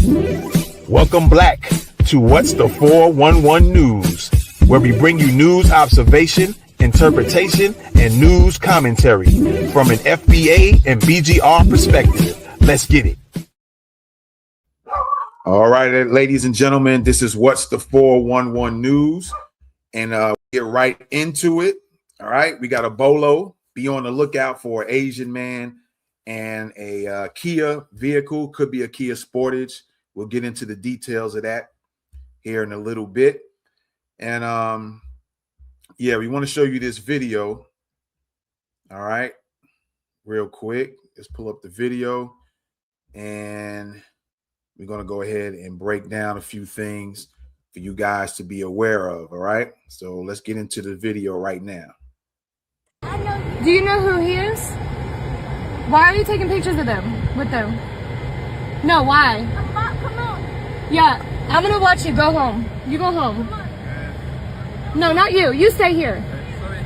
Welcome back to What's the 411 News, where we bring you news observation, interpretation, and news commentary from an FBA and BGR perspective. Let's get it. All right, ladies and gentlemen, this is What's the 411 News, and get right into it. All right, we got a bolo. Be on the lookout for an Asian man and a Kia vehicle. Could be a Kia Sportage. We'll get into the details of that here in a little bit. And yeah, we want to show you this video. All right, real quick. Let's pull up the video, and we're going to go ahead and break down a few things for you guys to be aware of. All right, so let's get into the video right now. Do you know who he is? Why are you taking pictures of them? With them? No, why? Come on. Yeah, I'm gonna watch you. Go home. You go home. No, not you. You stay here. Sorry.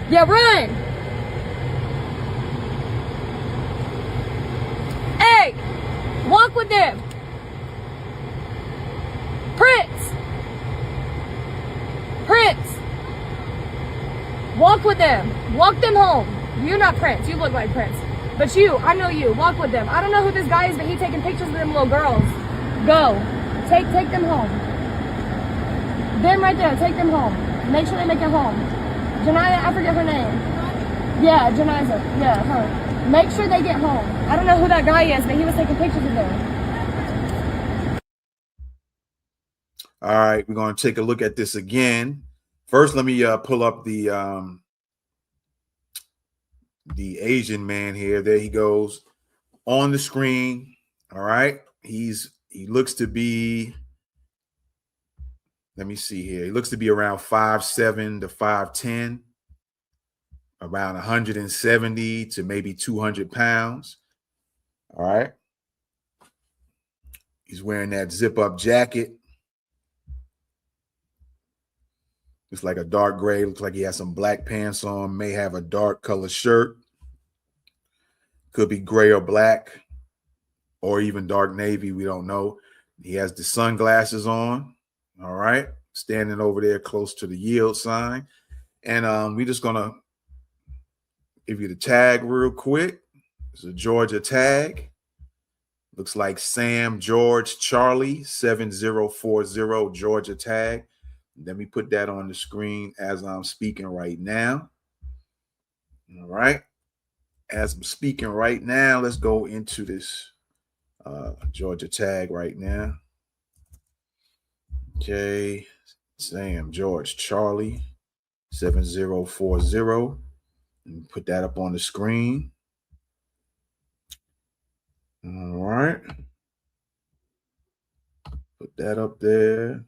Yeah, run. Hey, walk with them. Prince, walk with them. Walk them home. You're not Prince. You look like Prince. But you, I know you. Walk with them. I don't know who this guy is, but he's taking pictures of them little girls. Go. Take them home. Them right there. Take them home. Make sure they make it home. Janaya, I forget her name. Yeah, Janiza. Yeah, her. Make sure they get home. I don't know who that guy is, but he was taking pictures of them. All right, we're going to take a look at this again. First, let me pull up the Asian man here. There he goes on the screen. All right, he looks to be. Let me see here. He looks to be around 5'7" to 5'10", around 170 to maybe 200 pounds. All right, he's wearing that zip-up jacket. It's like a dark gray. Looks like he has some black pants on. May have a dark color shirt. Could be gray or black, or even dark navy. We don't know. He has the sunglasses on. All right. Standing over there close to the yield sign. And we're just going to give you the tag real quick. It's a Georgia tag. Looks like Sam George Charlie 7040 Georgia tag. Let me put that on the screen as I'm speaking right now. All right. As I'm speaking right now, let's go into this Georgia tag right now. Okay. Sam George Charlie 7040. And put that up on the screen. All right. Put that up there.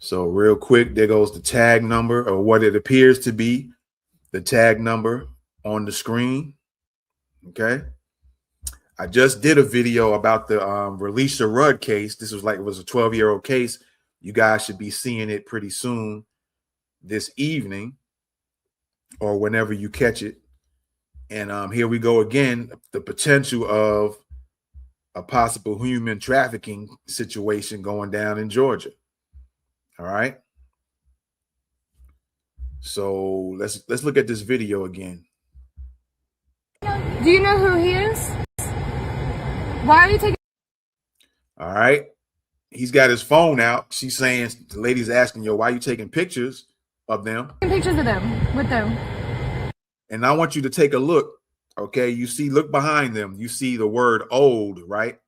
So real quick, there goes the tag number, or what it appears to be the tag number on the screen. Okay. I just did a video about the Relisha Rudd case. This was it was a 12-year-old case. You guys should be seeing it pretty soon this evening or whenever you catch it. And here we go again, the potential of a possible human trafficking situation going down in Georgia. All right. So let's look at this video again. Do you know who he is? Why are you taking? All right. He's got his phone out. She's saying, the lady's asking, why are you taking pictures of them? Pictures of them, with them. And I want you to take a look. Okay. Look behind them. You see the word old, right?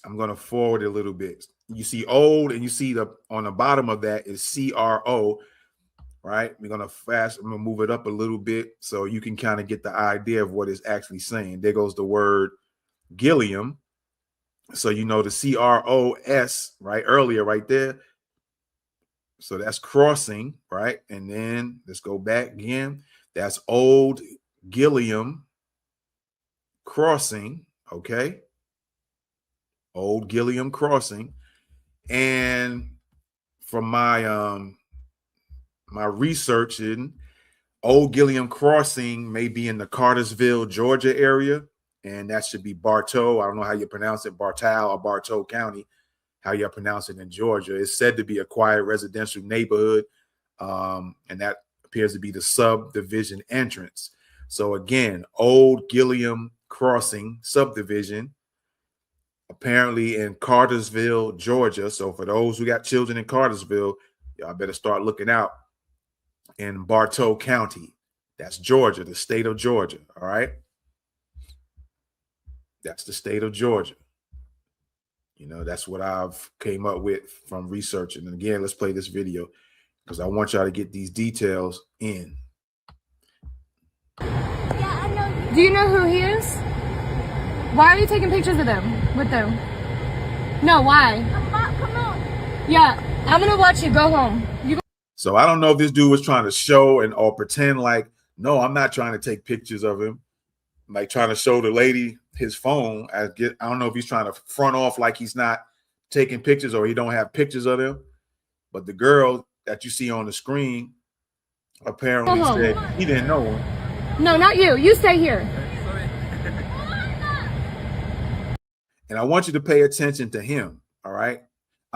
I'm going to forward a little bit. You see old, and you see on the bottom of that is CRO, right? I'm going to move it up a little bit so you can kind of get the idea of what it's actually saying. There goes the word Gilliam. So you know the CROS, right? Earlier, right there. So that's crossing, right? And then let's go back again. That's Old Gilliam Crossing, okay? Old Gilliam Crossing. And from my my research in Old Gilliam Crossing may be in the Cartersville, Georgia area, and that should be Bartow. I don't know how you pronounce it, Bartow or Bartow County, how you pronounce it in Georgia. It's said to be a quiet residential neighborhood, and that appears to be the subdivision entrance. So again, Old Gilliam Crossing subdivision, apparently in Cartersville, Georgia. So for those who got children in Cartersville, y'all better start looking out. In Bartow County, that's Georgia, the state of Georgia. All right, that's the state of Georgia. You know, that's what I've came up with from researching. And again, let's play this video because I want y'all to get these details in. Yeah, I know. Do you know who he is? Why are you taking pictures of them with them? No, why? Come on. Yeah, I'm gonna watch you. Go home. So I don't know if this dude was trying to show or pretend like, no, I'm not trying to take pictures of him. Like trying to show the lady his phone. I don't know if he's trying to front off like he's not taking pictures or he don't have pictures of them. But the girl that you see on the screen apparently said he didn't know him. No, not you. You stay here. And I want you to pay attention to him. All right.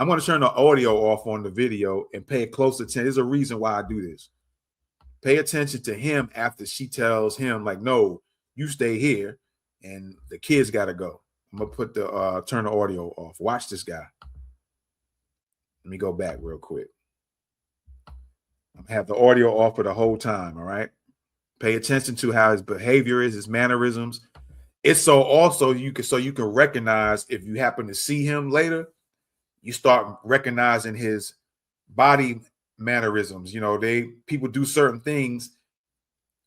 I'm going to turn the audio off on the video and pay close attention. There's a reason why I do this. Pay attention to him after she tells him, like, no, you stay here and the kids got to go. I'm going to put the turn the audio off. Watch this guy. Let me go back real quick. I'm gonna have the audio off for the whole time. All right. Pay attention to how his behavior is, his mannerisms. It's so also you can recognize if you happen to see him later. You start recognizing his body mannerisms. You know, people do certain things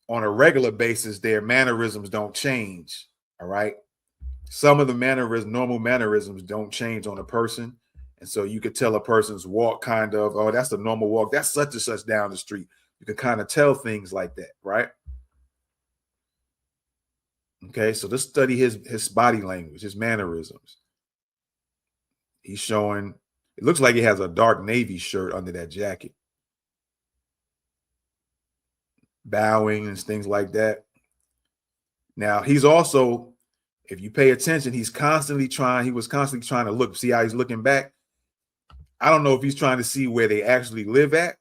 on a regular basis. Their mannerisms don't change. All right. Some of the normal mannerisms don't change on a person. And so you could tell a person's walk kind of, oh, that's the normal walk. That's such and such down the street. You can kind of tell things like that. Right. Okay. So let's study his body language, his mannerisms. He's showing, it looks like he has a dark navy shirt under that jacket. Bowing and things like that. Now, he's also, if you pay attention, he was constantly trying to look, see how he's looking back. I don't know if he's trying to see where they actually live at,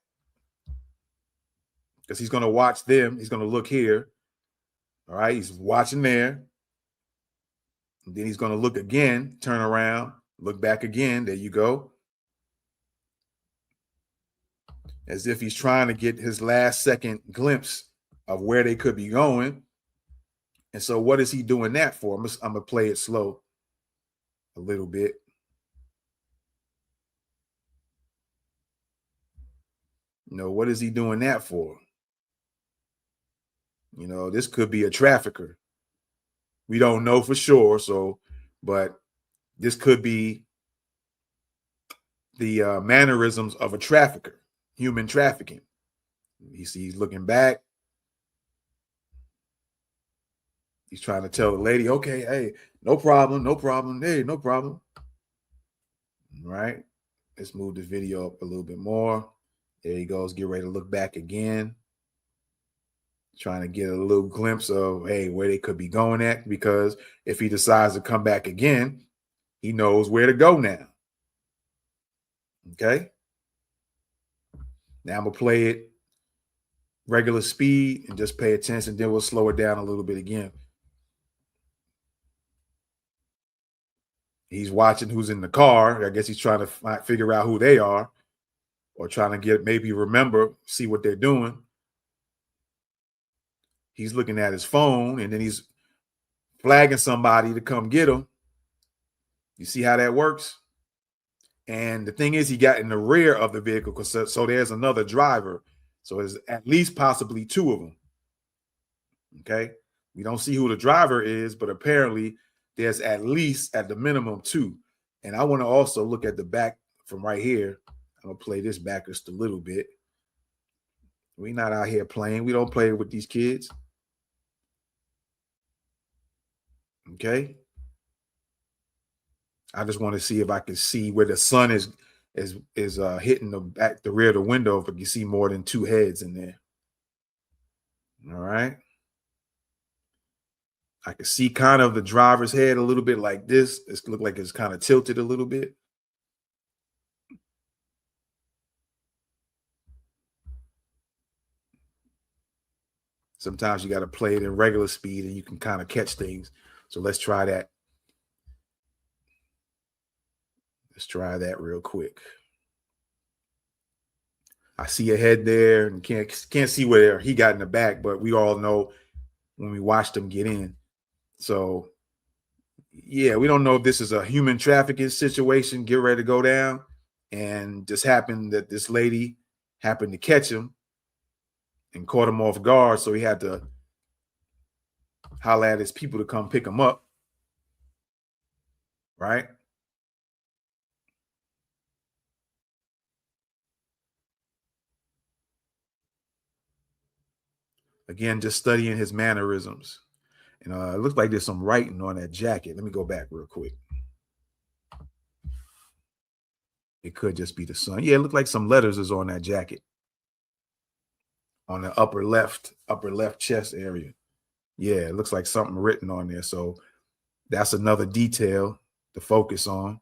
because he's going to watch them. He's going to look here. All right. He's watching there. And then he's going to look again, turn around. Look back again. There you go. As if he's trying to get his last second glimpse of where they could be going. And so what is he doing that for? I'm going to play it slow a little bit. You know, what is he doing that for? You know, this could be a trafficker. We don't know for sure. But this could be the mannerisms of a trafficker, human trafficking. He's looking back. He's trying to tell the lady, okay, hey, no problem. Hey, no problem. All right. Let's move the video up a little bit more. There he goes. Get ready to look back again. Trying to get a little glimpse of, hey, where they could be going at, because if he decides to come back again, he knows where to go now. Okay. Now I'm going to play it regular speed and just pay attention. Then we'll slow it down a little bit again. He's watching who's in the car. I guess he's trying to figure out who they are, or trying to see what they're doing. He's looking at his phone, and then he's flagging somebody to come get him. You see how that works? And the thing is, he got in the rear of the vehicle, so there's another driver. So there's at least possibly two of them. Okay. We don't see who the driver is, but apparently there's at least at the minimum two. And I want to also look at the back from right here. I'm going to play this back just a little bit. We're not out here playing. We don't play with these kids. Okay. I just want to see if I can see where the sun is is hitting the rear of the window if you see more than 2 heads in there. All right. I can see kind of the driver's head a little bit like this. It looks like it's kind of tilted a little bit. Sometimes you got to play it in regular speed and you can kind of catch things. So let's try that. Let's try that real quick. I see a head there and can't see where he got in the back, but we all know when we watched him get in. So yeah, we don't know if this is a human trafficking situation, get ready to go down, and just happened that this lady happened to catch him and caught him off guard, so he had to holler at his people to come pick him up, right? Again, just studying his mannerisms. And it looks like there's some writing on that jacket. Let me go back real quick. It could just be the sun. Yeah, it looked like some letters is on that jacket. On the upper left chest area. Yeah, it looks like something written on there. So that's another detail to focus on.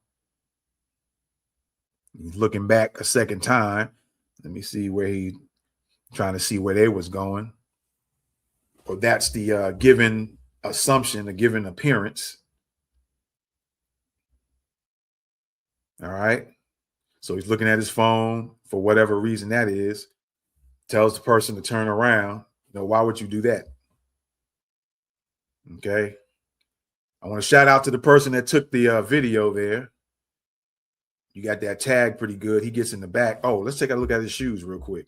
He's looking back a second time. Let me see where trying to see where they was going. Or that's the given assumption, a given appearance. All right. So he's looking at his phone for whatever reason that is. Tells the person to turn around. Why would you do that? Okay. I want to shout out to the person that took the video there. You got that tag pretty good. He gets in the back. Oh, let's take a look at his shoes real quick.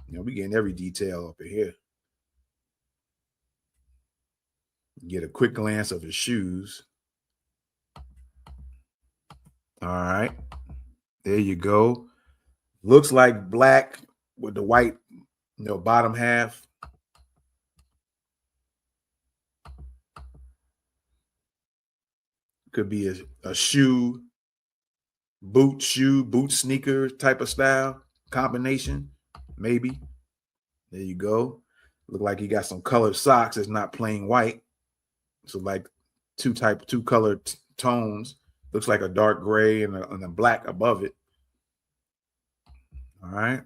We getting every detail up in here. Get a quick glance of his shoes. All right. There you go. Looks like black with the white, bottom half. Could be a shoe, boot sneaker type of style combination, maybe. There you go. Look like he got some colored socks. It's not plain white. So like two colored tones. Looks like a dark gray and a black above it. All right.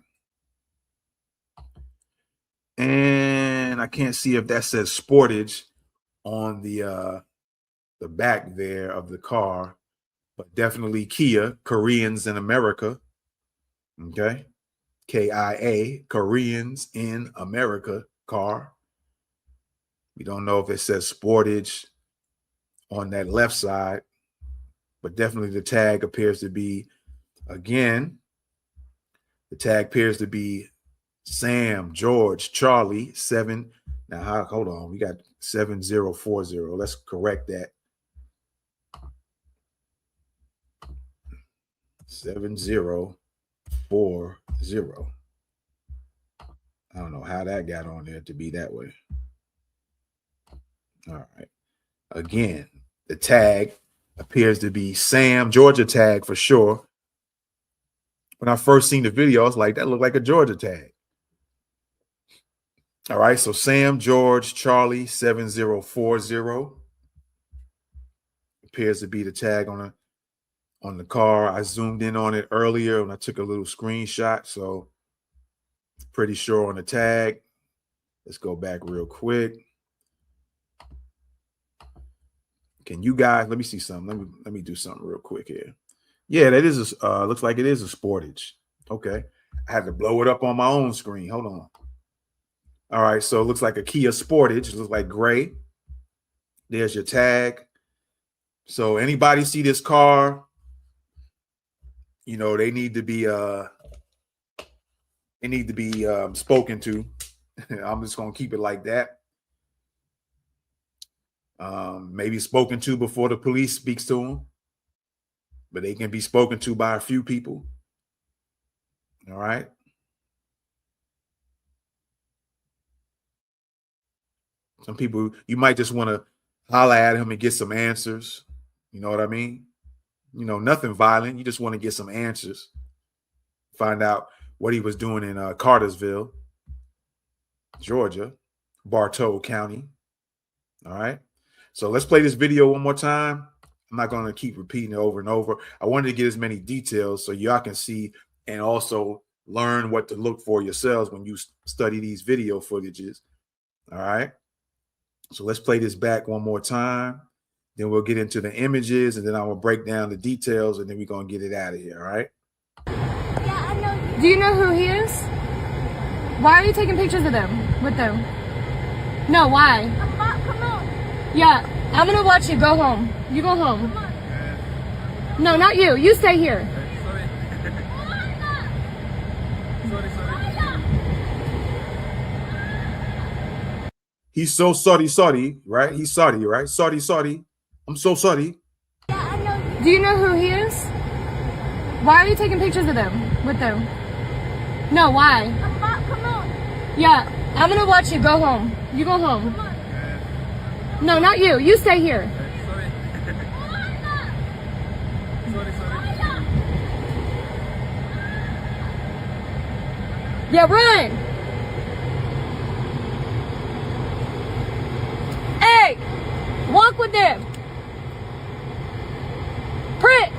And I can't see if that says Sportage on the back there of the car, but definitely Kia, Koreans in America. Okay. KIA, Koreans in America car. We don't know if it says Sportage on that left side, but definitely the tag appears to be, again, the tag appears to be Sam, George, Charlie, 7. Now, hold on. We got 7040. Let's correct that. 7040. I don't know how that got on there to be that way. All right. Again, the tag appears to be Sam, Georgia tag for sure. When I first seen the video, I was like, that looked like a Georgia tag. All right, so Sam, George, Charlie, 7040 appears to be the tag on the car. I zoomed in on it earlier and I took a little screenshot, so pretty sure on the tag. Let's go back real quick. Can you guys let me see something? Let me do something real quick here. Yeah, that is looks like it is a Sportage. Okay, I had to blow it up on my own screen. Hold on. All right, so it looks like a Kia Sportage. It looks like gray. There's your tag. So anybody see this car, they need to be spoken to. I'm just gonna keep it like that. Maybe spoken to before the police speaks to them, but they can be spoken to by a few people. All right. Some people, you might just want to holler at him and get some answers. You know what I mean? you know, nothing violent. You just want to get some answers, find out what he was doing in Cartersville, Georgia, Bartow County. All right. So let's play this video one more time. I'm not going to keep repeating it over and over. I wanted to get as many details so y'all can see and also learn what to look for yourselves when you study these video footages. All right. So let's play this back one more time. Then we'll get into the images, and then I will break down the details, and then we're going to get it out of here. All right. Yeah, I know. Do you know who he is? Why are you taking pictures of them? With them? No, why? Come on. Yeah, I'm gonna watch you. Go home. You go home. No, not you. You stay here. Sorry. He's so sorry, right? He's sorry, right? Sorry. I'm so sorry. Yeah, I know. Do you know who he is? Why are you taking pictures of them? With them? No, why? Come on. Yeah, I'm gonna watch you. Go home. You go home. No, not you. You stay here. Sorry. Yeah, run! Hey! Walk with them! Prince!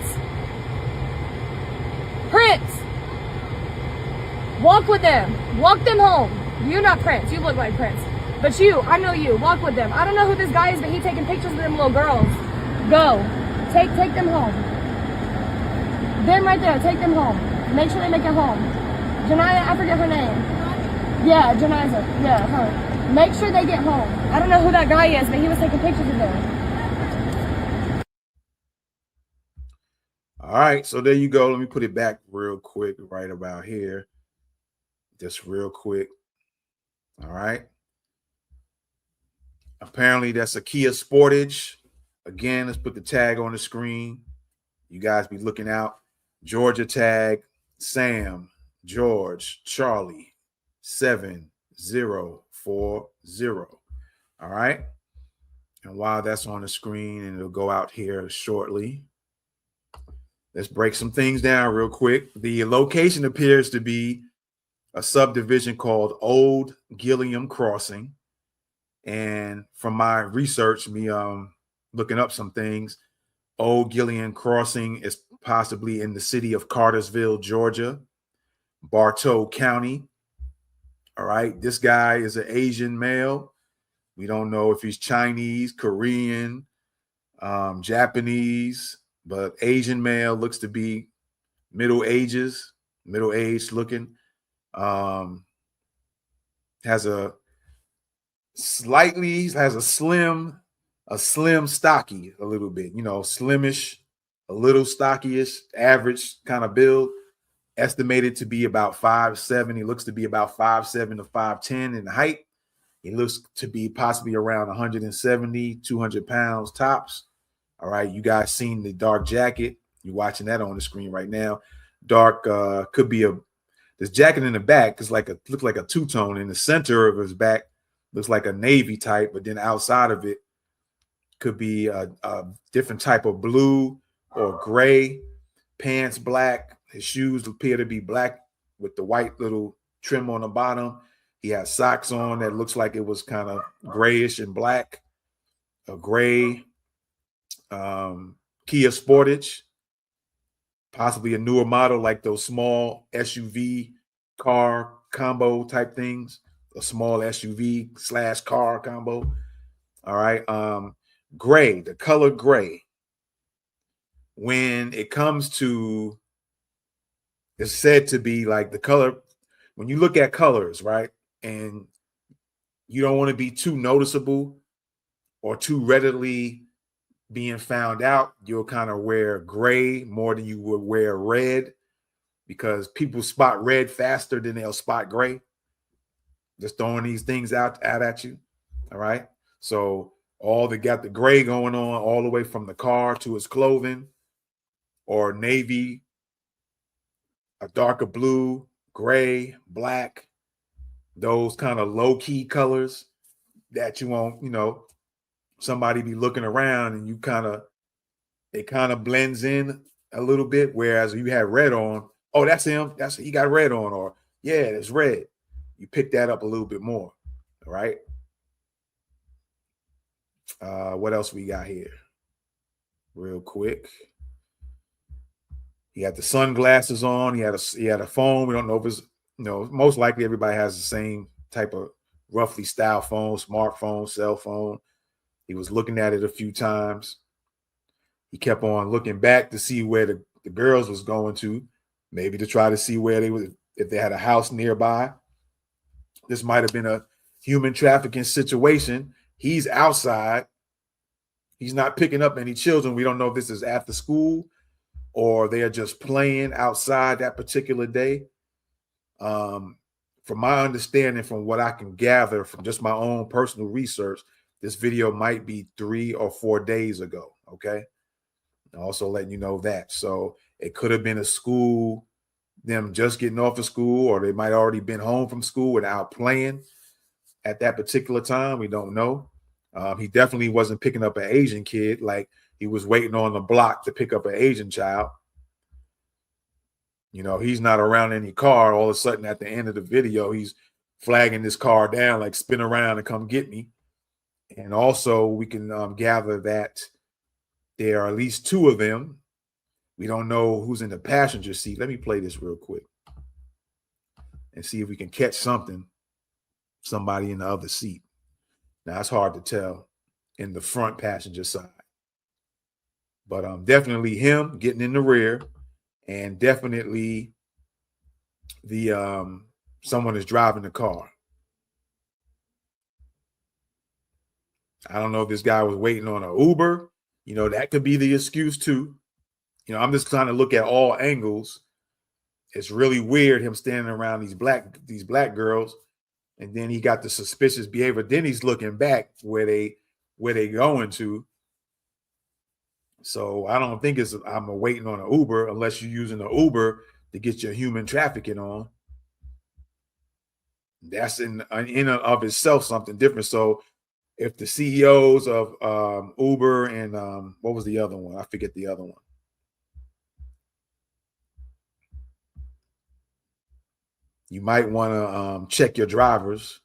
Walk with them. Walk them home. You're not Prince. You look like Prince. But you, I know you. Walk with them. I don't know who this guy is, but he's taking pictures of them little girls. Go. Take them home. Them right there. Take them home. Make sure they make it home. Janaya, I forget her name. Yeah, Janiza. Yeah, her. Make sure they get home. I don't know who that guy is, but he was taking pictures of them. All right, so there you go. Let me put it back real quick right about here. Just real quick. All right. Apparently that's a Kia Sportage. Again, let's put the tag on the screen. You guys be looking out. Georgia tag, Sam, George, Charlie, 7040. All right. And while that's on the screen, and it'll go out here shortly, let's break some things down real quick. The location appears to be a subdivision called Old Gilliam Crossing. And from my research, me looking up some things, Old Gilliam Crossing is possibly in the city of Cartersville, Georgia, Bartow County. All right. This guy is an Asian male. We don't know if he's Chinese, Korean, Japanese, but Asian male, looks to be middle-aged looking. Has a slim, stocky, a little bit, you know, slimish, a little stockyish, average kind of build. Estimated to be about 5'7". He looks to be about 5'7" to 5'10" in height. He looks to be possibly around 170, 200 pounds tops. All right, you guys seen the dark jacket. You're watching that on the screen right now. Dark could be this jacket in the back is looks like a two-tone. In the center of his back looks like a navy type, but then outside of it could be a different type of blue or gray. Pants black. His shoes appear to be black with the white little trim on the bottom. He has socks on that looks like it was kind of grayish and black. A gray Kia Sportage, possibly a newer model like those small SUV car combo type things, a small SUV / car combo. All right. Gray, the color gray. When it comes to, it's said to be like the color, when you look at colors, right? And you don't want to be too noticeable or too readily being found out, you'll kind of wear gray more than you would wear red, because people spot red faster than they'll spot gray. Just throwing these things out at you. All right. So they got the gray going on all the way from the car to his clothing, or navy, a darker blue, gray, black, those kind of low-key colors that you won't, somebody be looking around and you kind of it kind of blends in a little bit. Whereas you had red on, oh, that's him. He got red on, or yeah, it's red. You pick that up a little bit more. All right. What else we got here? Real quick. He had the sunglasses on. He had a phone. We don't know if it's, most likely everybody has the same type of roughly style phone, smartphone, cell phone. He was looking at it a few times. He kept on looking back to see where the girls was going to, maybe to try to see where they would, if they had a house nearby. This might have been a human trafficking situation. He's outside. He's not picking up any children. We don't know if this is after school or they are just playing outside that particular day. From my understanding, from what I can gather from just my own personal research, this video might be 3 or 4 days ago. Okay. Also letting you know that. So it could have been a school, them just getting off of school, or they might already been home from school and out playing at that particular time. We don't know. He definitely wasn't picking up an Asian kid. Like he was waiting on the block to pick up an Asian child. He's not around any car. All of a sudden at the end of the video, he's flagging this car down, like spin around and come get me. And also we can gather that there are at least 2 of them. We don't know who's in the passenger seat. Let me play this real quick and see if we can catch somebody in the other seat. Now, it's hard to tell in the front passenger side. But definitely him getting in the rear, and definitely the someone is driving the car. I don't know if this guy was waiting on an Uber. That could be the excuse too. I'm just trying to look at all angles. It's really weird him standing around these black girls, and then he got the suspicious behavior. Then he's looking back where they going to. So I don't think I'm waiting on an Uber unless you're using an Uber to get your human trafficking on. That's in and of itself something different. So if the CEOs of Uber and what was the other one? I forget the other one. You might want to check your drivers.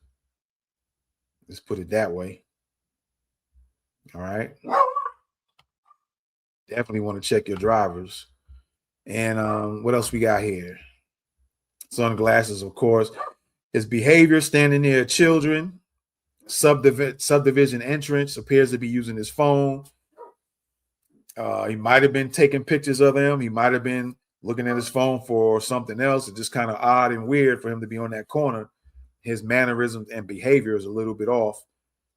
Let's put it that way. All right. Definitely want to check your drivers. And what else we got here? Sunglasses, of course. His behavior, standing near children. Subdivision entrance, appears to be using his phone. He might have been taking pictures of them. He might have been looking at his phone for something else. It's just kind of odd and weird for him to be on that corner. His mannerisms and behavior is a little bit off.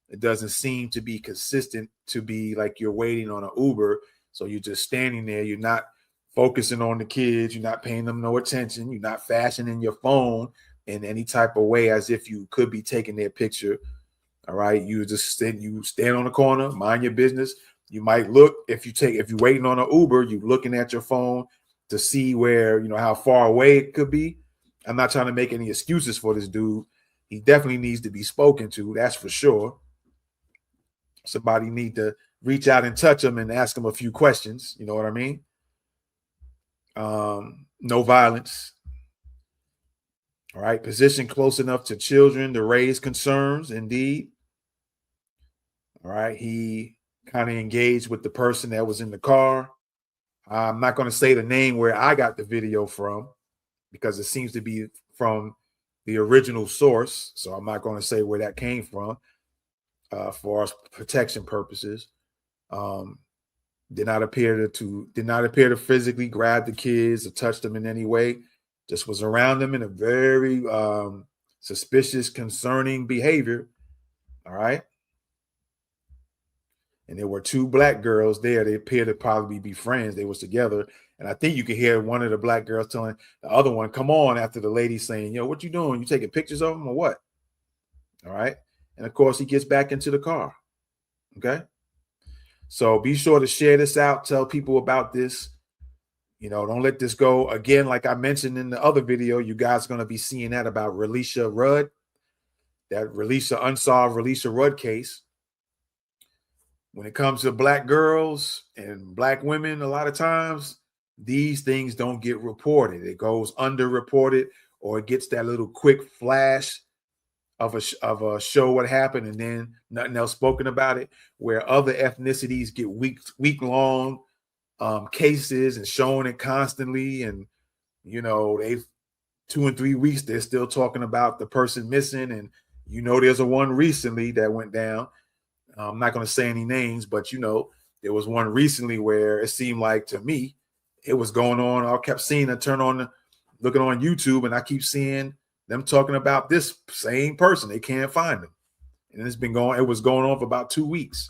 It doesn't seem to be consistent to be like you're waiting on an Uber. So you're just standing there. You're not focusing on the kids. You're not paying them no attention. You're not fashioning your phone in any type of way as if you could be taking their picture. All right. You stand on the corner, mind your business. You might look if you're waiting on an Uber, you're looking at your phone to see where, how far away it could be. I'm not trying to make any excuses for this dude. He definitely needs to be spoken to. That's for sure. Somebody need to reach out and touch him and ask him a few questions. You know what I mean? No violence. All right. Position close enough to children to raise concerns. Indeed. All right. He kind of engaged with the person that was in the car. I'm not going to say the name where I got the video from because it seems to be from the original source. So I'm not going to say where that came from for protection purposes. Did not appear to physically grab the kids or touch them in any way. Just was around them in a very suspicious, concerning behavior. All right. And there were 2 black girls there. They appear to probably be friends. They was together. And I think you could hear one of the black girls telling the other one, come on, after the lady saying, what you doing? You taking pictures of them or what? All right. And of course, he gets back into the car. Okay. So be sure to share this out. Tell people about this. Don't let this go. Again, like I mentioned in the other video, you guys are going to be seeing that about Relisha Rudd, that unsolved Relisha Rudd case. when it comes to black girls and black women, a lot of times these things don't get reported. It goes underreported, or it gets that little quick flash of a show what happened, and then nothing else spoken about it. Where other ethnicities get week long cases and showing it constantly, and they've 2 and 3 weeks they're still talking about the person missing. And there's a one recently that went down. I'm not going to say any names, but there was one recently where it seemed like, to me, it was going on. I kept seeing it looking on YouTube, and I keep seeing them talking about this same person. They can't find them. And it was going on for about 2 weeks.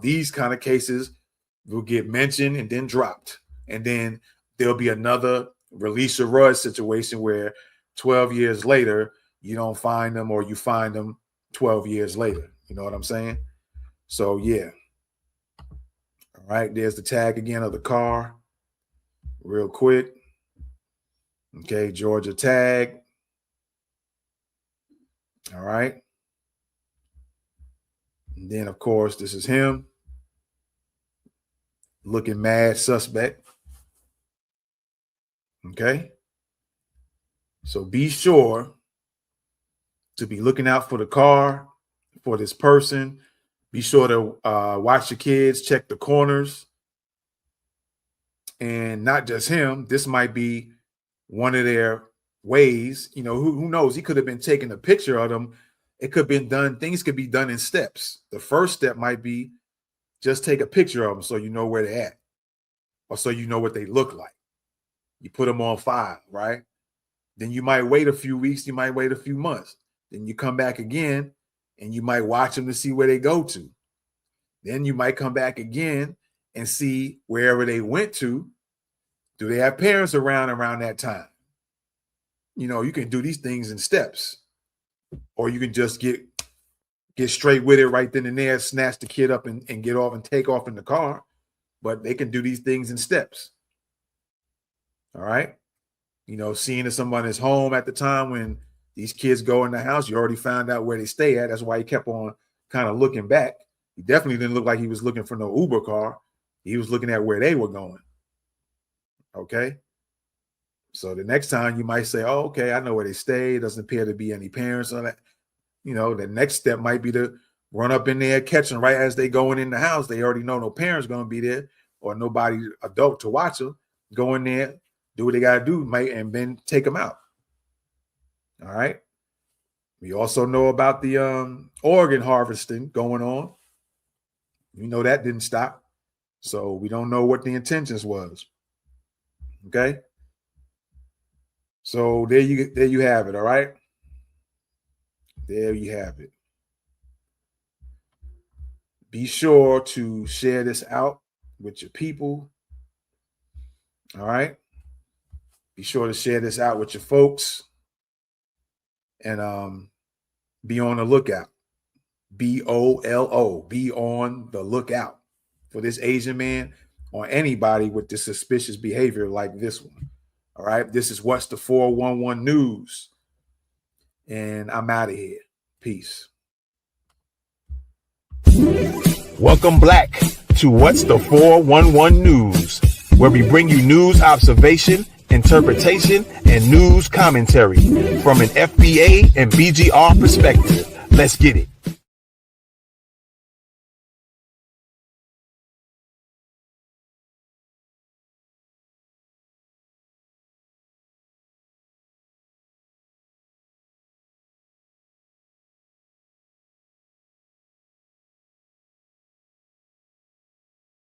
These kind of cases will get mentioned and then dropped. And then there'll be another Release Rudd situation where 12 years later, you don't find them, or you find them 12 years later. You know what I'm saying? So, yeah. All right. There's the tag again of the car. Real quick. Okay. Georgia tag. All right. And then, of course, this is him. Looking mad suspect. Okay. So be sure to be looking out for the car, for this person. Be sure to watch your kids, check the corners. And not just him. This might be one of their ways. Who knows? He could have been taking a picture of them. It could have been done. Things could be done in steps. The first step might be just take a picture of them so you know where they're at, or so you know what they look like. You put them on file, right? Then you might wait a few weeks. You might wait a few months. Then you come back again, and you might watch them to see where they go to. Then you might come back again and see wherever they went to. Do they have parents around that time? You can do these things in steps, or you can just get straight with it right then and there, snatch the kid up and get off and take off in the car. But they can do these things in steps. All right. Seeing if someone is home at the time when these kids go in the house, you already found out where they stay at. That's why he kept on kind of looking back. He definitely didn't look like he was looking for no Uber car. He was looking at where they were going. Okay. So the next time you might say, oh, okay, I know where they stay. It doesn't appear to be any parents on that. The next step might be to run up in there, catch them right as they going in the house. They already know no parents going to be there, or nobody adult to watch them. Go in there, do what they got to do, and then take them out. All right. We also know about the organ harvesting going on. That didn't stop. So we don't know what the intentions was. Okay. So there you have it. All right. There you have it. Be sure to share this out with your people. All right. Be sure to share this out with your folks. And be on the lookout. BOLO. Be on the lookout for this Asian man or anybody with this suspicious behavior like this one. All right. This is What's the 411 News. And I'm out of here. Peace. Welcome back to What's the 411 News, where we bring you news observation, interpretation, and news commentary from an FBA and BGR perspective. Let's get it.